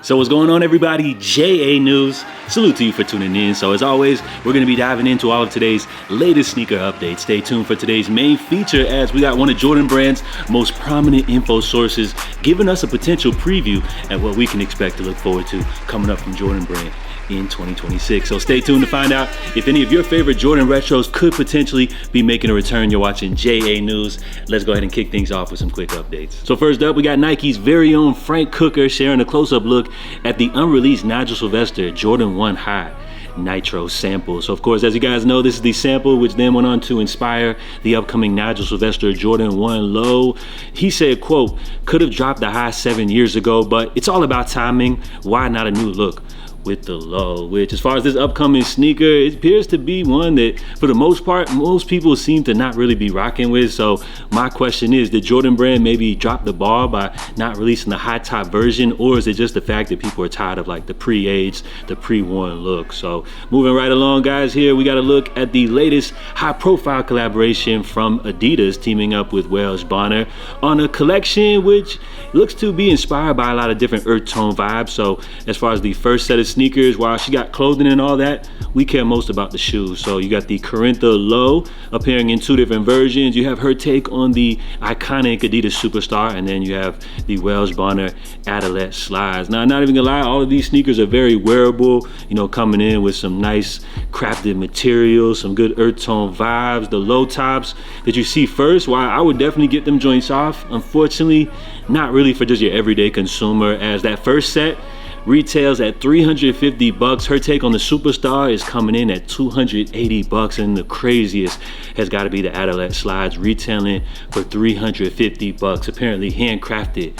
So what's going on, everybody? JA News. Salute to you for tuning in. So as always, we're going to be diving into all of today's latest sneaker updates. Stay tuned for today's main feature as we got one of Jordan Brand's most prominent info sources giving us a potential preview at what we can expect to look forward to coming up from Jordan Brand in 2026. So stay tuned to find out if any of your favorite Jordan retros could potentially be making a return. You're watching JA News. Let's go ahead and kick things off with some quick updates. So first up, we got Nike's very own Frank Cooker sharing a close-up look at the unreleased Nigel Sylvester Jordan 1 High Nitro sample. So of course, as you guys know, this is the sample which then went on to inspire the upcoming Nigel Sylvester Jordan 1 Low. He said, quote, "Could have dropped the high 7 years ago, but it's all about timing. Why not a new look with the low?" Which, as far as this upcoming sneaker, it appears to be one that for the most part most people seem to not really be rocking with. So my question is, did Jordan Brand maybe drop the ball by not releasing the high top version, or is it just the fact that people are tired of like the pre-aged, the pre-worn look? So moving right along, guys, here we got to look at the latest high profile collaboration from Adidas teaming up with Wells Bonner on a collection which looks to be inspired by a lot of different earth tone vibes. So as far as the first set of sneakers, while she got clothing and all that, we care most about the shoes. So you got the Corintha Low appearing in two different versions. You have her take on the iconic Adidas Superstar, and then you have the Wells Bonner Adelaide slides. Now, I'm not even gonna lie, all of these sneakers are very wearable, you know, coming in with some nice crafted materials, some good earth tone vibes. The low tops that you see first, while I would definitely get them joints off, unfortunately, not really for just your everyday consumer, as that first set retails at $350. Her take on the Superstar is coming in at $280, and the craziest has got to be the Adelaide slides retailing for $350, apparently handcrafted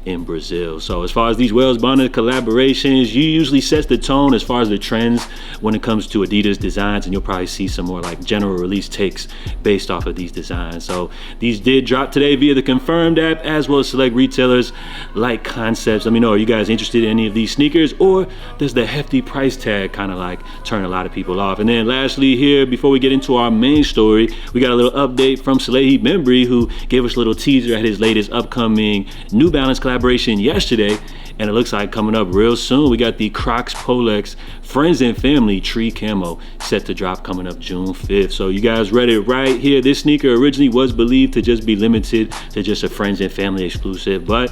in Brazil. So as far as these Wells Bonner collaborations, you usually sets the tone as far as the trends when it comes to Adidas designs, and you'll probably see some more like general release takes based off of these designs. So these did drop today via the Confirmed app, as well as select retailers like Concepts. Let me know, are you guys interested in any of these sneakers, or does the hefty price tag kind of like turn a lot of people off? And then lastly here, before we get into our main story, we got a little update from Salehi Bembry, who gave us a little teaser at his latest upcoming New Balance collaboration yesterday, and it looks like coming up real soon we got the Crocs Polex Friends and Family Tree Camo set to drop coming up June 5th. So you guys read it right here. This sneaker originally was believed to just be limited to just a Friends and Family exclusive, but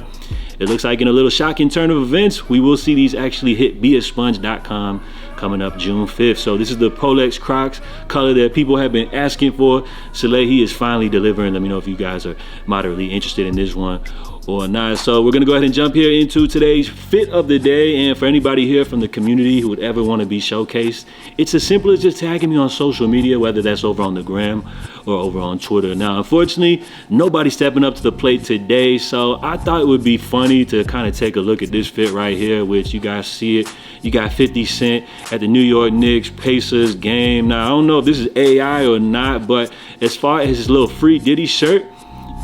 it looks like in a little shocking turn of events, we will see these actually hit beasponge.com coming up June 5th. So this is the Polex Crocs color that people have been asking for. Salehi is finally delivering. Let me know if you guys are moderately interested in this one or not. So we're gonna go ahead and jump here into today's fit of the day. And for anybody here from the community who would ever want to be showcased, it's as simple as just tagging me on social media, whether that's over on the gram or over on Twitter. Now, unfortunately, nobody's stepping up to the plate today, so I thought it would be funny to kind of take a look at this fit right here, which you guys see it. You got 50 Cent at the New York Knicks Pacers game. Now, I don't know if this is AI or not, but as far as his little Free Diddy shirt,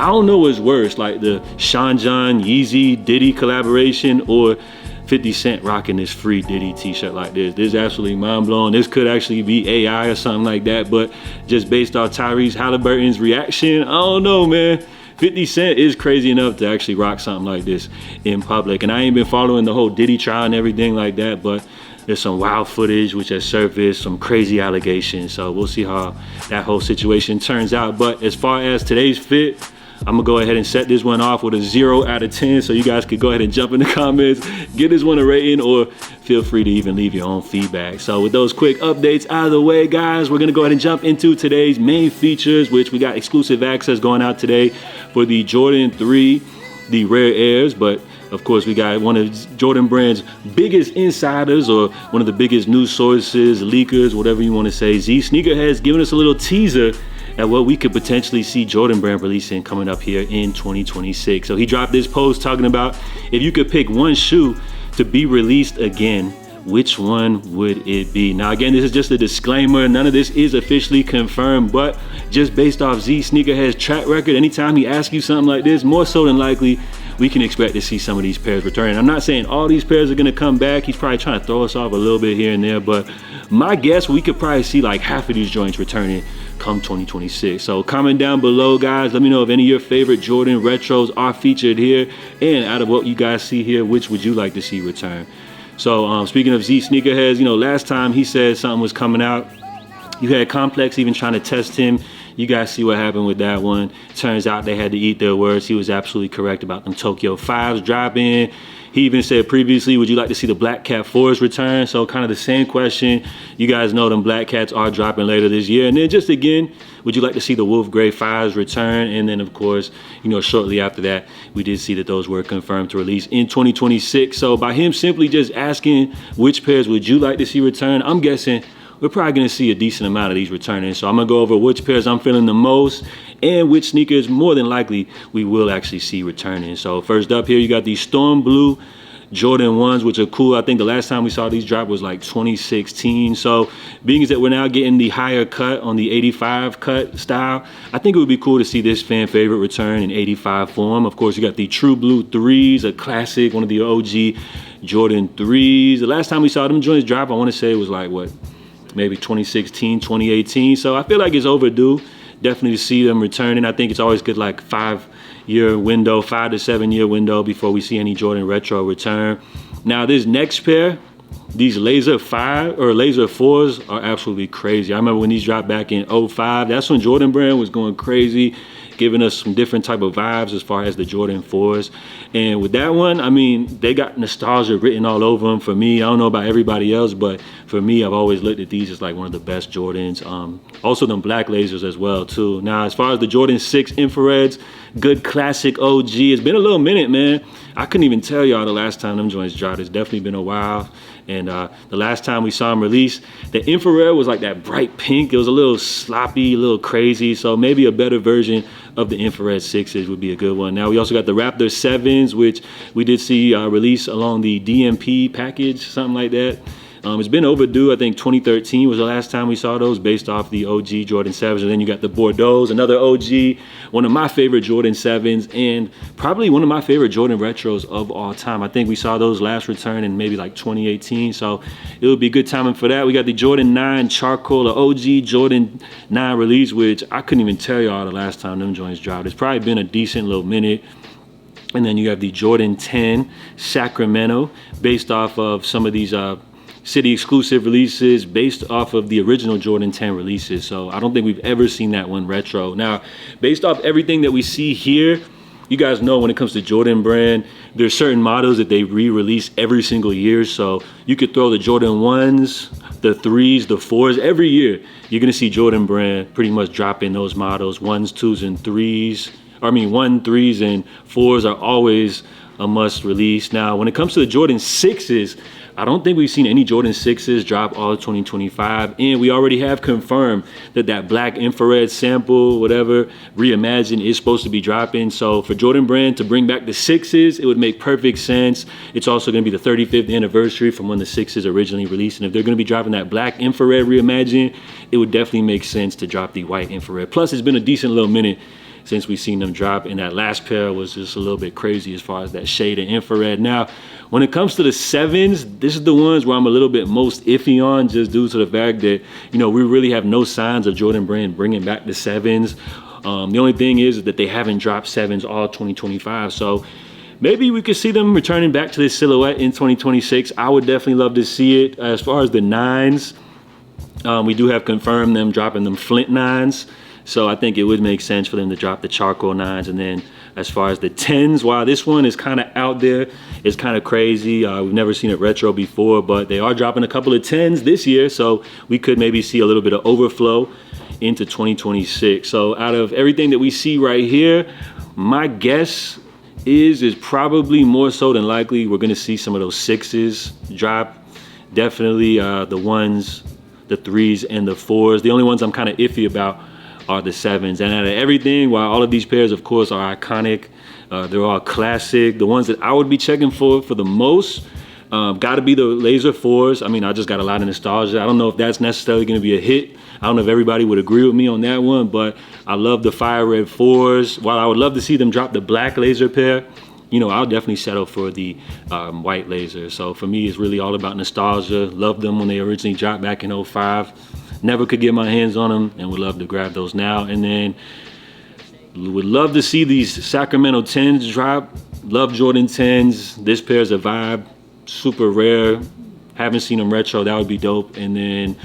I don't know what's worse, like the Sean John Yeezy Diddy collaboration, or 50 Cent rocking this Free Diddy t-shirt like this. This is absolutely mind-blowing. This could actually be AI or something like that, but just based off Tyrese Halliburton's reaction, I don't know, man. 50 Cent is crazy enough to actually rock something like this in public. And I ain't been following the whole Diddy trial and everything like that, but there's some wild footage which has surfaced, some crazy allegations. So we'll see how that whole situation turns out. But as far as today's fit, I'm gonna go ahead and set this one off with a 0 out of 10, so you guys could go ahead and jump in the comments, give this one a rating, or feel free to even leave your own feedback. So with those quick updates out of the way, guys, we're gonna go ahead and jump into today's main features, which we got exclusive access going out today for the Jordan 3, the Rare Airs, but of course, we got one of Jordan Brand's biggest insiders, or one of the biggest news sources, leakers, whatever you want to say. ZSneakerHeadz giving us a little teaser at what we could potentially see Jordan Brand releasing coming up here in 2026. So he dropped this post talking about if you could pick one shoe to be released again, which one would it be? Now again, this is just a disclaimer. None of this is officially confirmed, but just based off ZSneakerHeadz track record, anytime he asks you something like this, more so than likely, we can expect to see some of these pairs return. I'm not saying all these pairs are gonna come back. He's probably trying to throw us off a little bit here and there, but my guess, we could probably see like half of these joints returning come 2026. So comment down below, guys. Let me know if any of your favorite Jordan retros are featured here, and out of what you guys see here, which would you like to see return? So speaking of ZSneakerHeadz, you know, last time he said something was coming out. You had Complex even trying to test him. You guys see what happened with that one. Turns out they had to eat their words. He was absolutely correct about them Tokyo 5s dropping. He even said previously, would you like to see the Black Cat 4s return? So kind of the same question. You guys know them Black Cats are dropping later this year. And then just again, would you like to see the Wolf Gray 5s return? And then of course, you know, shortly after that, we did see that those were confirmed to release in 2026. So by him simply just asking which pairs would you like to see return, I'm guessing we're probably gonna see a decent amount of these returning. So I'm gonna go over which pairs I'm feeling the most and which sneakers more than likely we will actually see returning. So first up here, you got these Storm Blue Jordan 1s, which are cool. I think the last time we saw these drop was like 2016. So being that we're now getting the higher cut on the 85 cut style, I think it would be cool to see this fan favorite return in 85 form. Of course, you got the True Blue 3s, a classic, one of the OG Jordan 3s. The last time we saw them joints drop, I wanna say it was like, what, maybe 2016, 2018. So I feel like it's overdue, definitely to see them returning. I think it's always good, like 5-year window, 5 to 7 year window before we see any Jordan retro return. Now this next pair, these Laser 5 or Laser 4s are absolutely crazy. I remember when these dropped back in 05, that's when Jordan Brand was going crazy, giving us some different type of vibes as far as the Jordan 4s. And with that one, I mean, they got nostalgia written all over them for me. I don't know about everybody else, but for me, I've always looked at these as like one of the best Jordans. Also them black lasers as well too. Now, as far as the Jordan 6 infrareds, good classic OG. It's been a little minute, man. I couldn't even tell y'all the last time them joints dropped. It's definitely been a while. And the last time we saw them release, the infrared was like that bright pink. It was a little sloppy, a little crazy. So maybe a better version of the infrared 6s would be a good one. Now we also got the Raptor 7s, which we did see release along the DMP package, something like that. It's been overdue. I think 2013 was the last time we saw those based off the OG Jordan 7s. And then you got the Bordeaux's, another OG, one of my favorite Jordan 7s, and probably one of my favorite Jordan retros of all time. I think we saw those last return in maybe like 2018. So it would be good timing for that. We got the Jordan 9 Charcoal, the OG Jordan 9 release, which I couldn't even tell y'all the last time them joints dropped. It's probably been a decent little minute. And then you have the Jordan 10 Sacramento, based off of some of these city exclusive releases based off of the original Jordan 10 releases. So I don't think we've ever seen that one retro. Now, based off everything that we see here, you guys know when it comes to Jordan Brand, there's certain models that they re-release every single year. So you could throw the Jordan 1s, the 3s, the 4s, every year. You're gonna see Jordan Brand pretty much dropping those models, 1s, 2s, and 3s. I mean, 1, 3s, and 4s are always a must release. Now, when it comes to the Jordan 6s, I don't think we've seen any Jordan 6s drop all of 2025, and we already have confirmed that that black infrared sample, whatever, reimagined, is supposed to be dropping. So for Jordan Brand to bring back the 6s, it would make perfect sense. It's also gonna be the 35th anniversary from when the 6s originally released, and if they're gonna be dropping that black infrared reimagined, it would definitely make sense to drop the white infrared. Plus, it's been a decent little minute since we've seen them drop, and that last pair was just a little bit crazy as far as that shade of infrared. Now, when it comes to the 7s, this is the ones where I'm a little bit most iffy on, just due to the fact that, you know, we really have no signs of Jordan Brand bringing back the 7s. The only thing is that they haven't dropped 7s all 2025. So maybe we could see them returning back to this silhouette in 2026. I would definitely love to see it. As far as the 9s, we do have confirmed them dropping them Flint 9s. So I think it would make sense for them to drop the Charcoal 9s. And then as far as the 10s, while this one is kind of out there, it's kind of crazy. We've never seen it retro before, but they are dropping a couple of 10s this year. So we could maybe see a little bit of overflow into 2026. So out of everything that we see right here, my guess is probably more so than likely we're going to see some of those 6s drop. Definitely the 1s, the 3s, and the 4s. The only ones I'm kind of iffy about are the 7s. And out of everything, while all of these pairs of course are iconic, they're all classic, the ones that I would be checking for the most gotta be the Laser 4s. I mean, I just got a lot of nostalgia. I don't know if that's necessarily gonna be a hit. I don't know if everybody would agree with me on that one, but I love the Fire Red 4s. While I would love to see them drop the black Laser pair, you know, I'll definitely settle for the white laser. So for me, it's really all about nostalgia. Loved them when they originally dropped back in 05. Never could get my hands on them, and would love to grab those now. And then would love to see these Sacramento 10s drop. Love Jordan 10s. This pair's a vibe. Super rare. Haven't seen them retro. That would be dope. And then,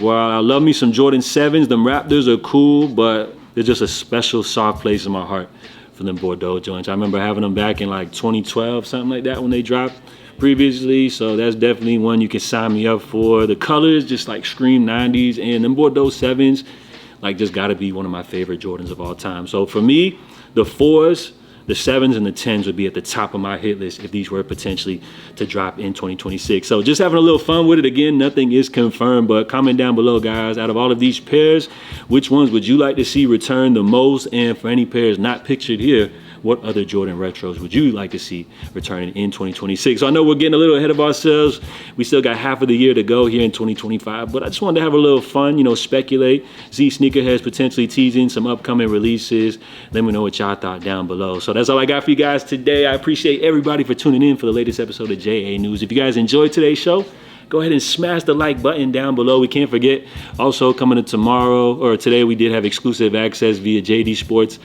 well, I love me some Jordan 7s. Them Raptors are cool, but they're just a special soft place in my heart for them Bordeaux joints. I remember having them back in like 2012, something like that, when they dropped previously. So that's definitely one you can sign me up for. The colors just like scream 90s, and them Bordeaux 7s, like, just gotta be one of my favorite Jordans of all time. So for me, the 4s, the 7s, and the 10s would be at the top of my hit list if these were potentially to drop in 2026. So just having a little fun with it. Again, nothing is confirmed, but comment down below, guys. Out of all of these pairs, which ones would you like to see return the most? And for any pairs not pictured here, what other Jordan retros would you like to see returning in 2026? So I know we're getting a little ahead of ourselves. We still got half of the year to go here in 2025, but I just wanted to have a little fun, you know, speculate. ZSneakerHeadz potentially teasing some upcoming releases. Let me know what y'all thought down below. So that's all I got for you guys today. I appreciate everybody for tuning in for the latest episode of JA News. If you guys enjoyed today's show, go ahead and smash the like button down below. We can't forget, also coming to tomorrow, or today, we did have exclusive access via JD Sports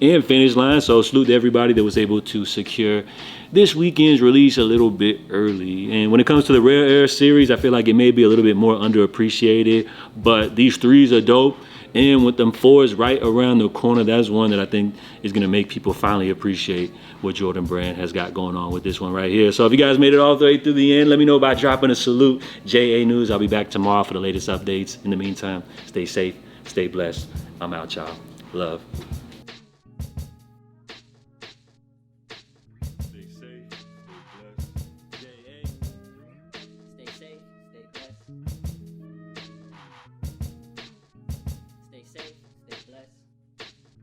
and Finish Line. So salute to everybody that was able to secure this weekend's release a little bit early. And when it comes to the Rare Air series, I feel like it may be a little bit more underappreciated, but these 3s are dope. And with them 4s right around the corner, that's one that I think is gonna make people finally appreciate what Jordan Brand has got going on with this one right here. So if you guys made it all the way through the end, let me know by dropping a salute. JA News, I'll be back tomorrow for the latest updates. In the meantime, stay safe, stay blessed. I'm out, y'all. Love.